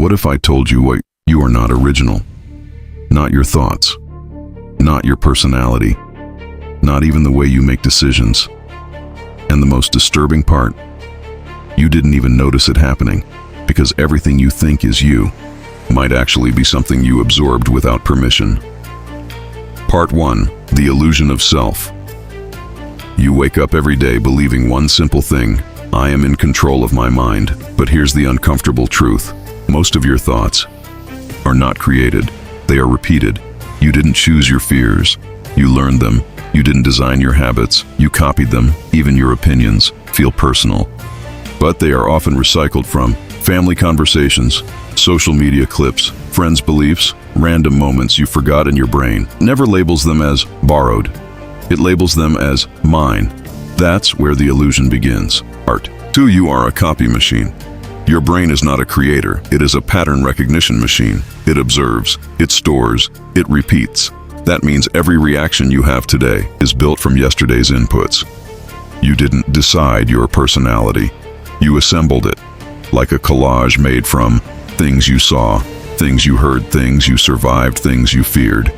What if I told you what you are not original? Not your thoughts, not your personality, not even the way you make decisions. And the most disturbing part, you didn't even notice it happening, because everything you think is you might actually be something you absorbed without permission. Part 1. The illusion of self. You wake up every day believing one simple thing: I am in control of my mind. But here's the uncomfortable truth. Most of your thoughts are not created. They are repeated. You didn't choose your fears. You learned them. You didn't design your habits. You copied them. Even your opinions feel personal. But they are often recycled from family conversations, social media clips, friends' beliefs, random moments you forgot in your brain. Never labels them as borrowed. It labels them as mine. That's where the illusion begins. Part 2. You are a copy machine. Your brain is not a creator. It is a pattern recognition machine. It observes, it stores, it repeats. That means every reaction you have today is built from yesterday's inputs. You didn't decide your personality. You assembled it, like a collage made from things you saw, things you heard, things you survived, things you feared.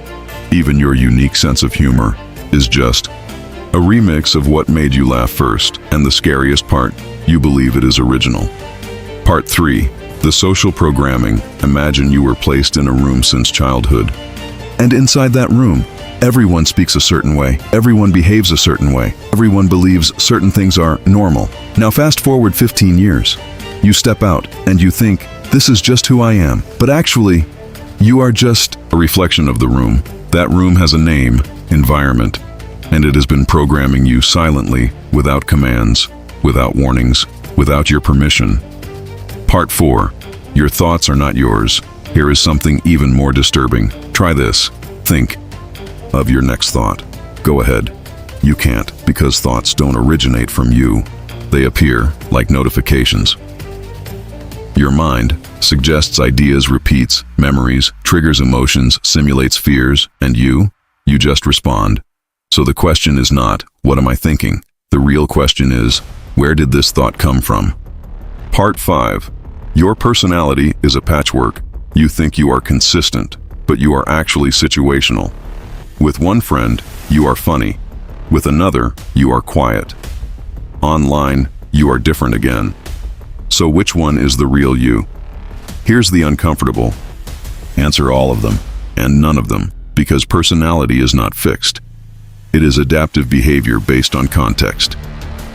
Even your unique sense of humor is just a remix of what made you laugh first. And the scariest part, you believe it is original. Part 3. The social programming. Imagine you were placed in a room since childhood. And inside that room, everyone speaks a certain way. Everyone behaves a certain way. Everyone believes certain things are normal. Now fast forward 15 years. You step out and you think, this is just who I am. But actually, you are just a reflection of the room. That room has a name, environment, and it has been programming you silently, without commands, without warnings, without your permission. Part 4. Your thoughts are not yours. Here is something even more disturbing. Try this. Think of your next thought. Go ahead. You can't, because thoughts don't originate from you. They appear like notifications. Your mind suggests ideas, repeats memories, triggers emotions, simulates fears, and you just respond. So the question is not, what am I thinking? The real question is, where did this thought come from? Part 5. Your personality is a patchwork. You think you are consistent, but you are actually situational. With one friend, you are funny. With another, you are quiet. Online, you are different again. So which one is the real you? Here's the uncomfortable. Answer all of them, and none of them, because personality is not fixed. It is adaptive behavior based on context.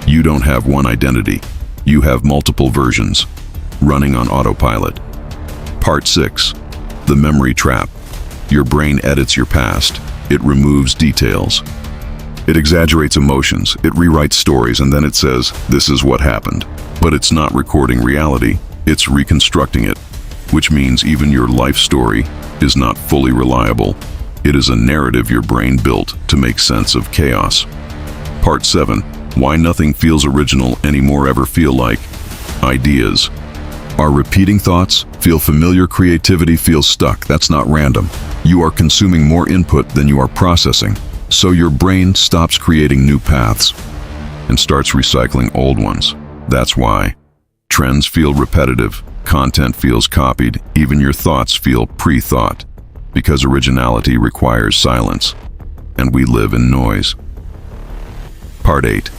You don't have one identity. You have multiple versions, running on autopilot. Part 6. The memory trap. Your brain edits your past. It removes details. It exaggerates emotions. It rewrites stories, and then it says, this is what happened. But it's not recording reality. It's reconstructing it, which means even your life story is not fully reliable. It is a narrative your brain built to make sense of chaos. Part 7. Why nothing feels original anymore. Ever feel like ideas are repeating thoughts? Feel familiar? Creativity feels stuck. That's not random. You are consuming more input than you are processing. So your brain stops creating new paths and starts recycling old ones. That's why trends feel repetitive, content feels copied, even your thoughts feel pre-thought, because originality requires silence, and we live in noise. Part 8.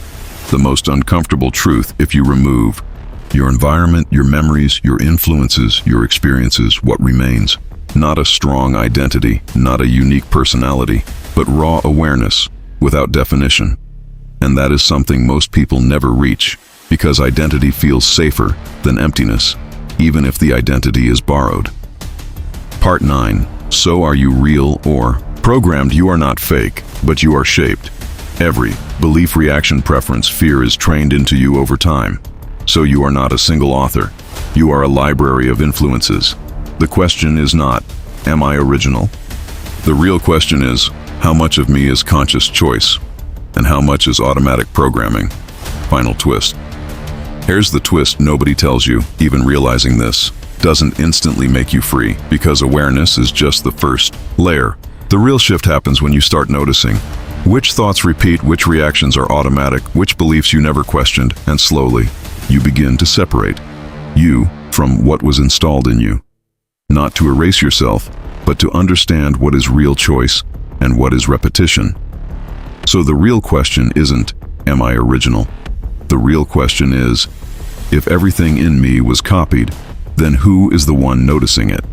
The most uncomfortable truth. If you remove your environment, your memories, your influences, your experiences, what remains? Not a strong identity, not a unique personality, but raw awareness without definition. And that is something most people never reach, because identity feels safer than emptiness, even if the identity is borrowed. Part 9. So are you real or programmed? You are not fake, but you are shaped. Every belief, reaction, preference, fear is trained into you over time. So you are not a single author. You are a library of influences. The question is not, am I original? The real question is, how much of me is conscious choice, and how much is automatic programming? Final twist. Here's the twist nobody tells you. Even realizing this doesn't instantly make you free, because awareness is just the first layer. The real shift happens when you start noticing which thoughts repeat, which reactions are automatic, which beliefs you never questioned, and slowly, you begin to separate you from what was installed in you. not to erase yourself, but to understand what is real choice and what is repetition. So the real question isn't, am I original? The real question is, if everything in me was copied, then who is the one noticing it?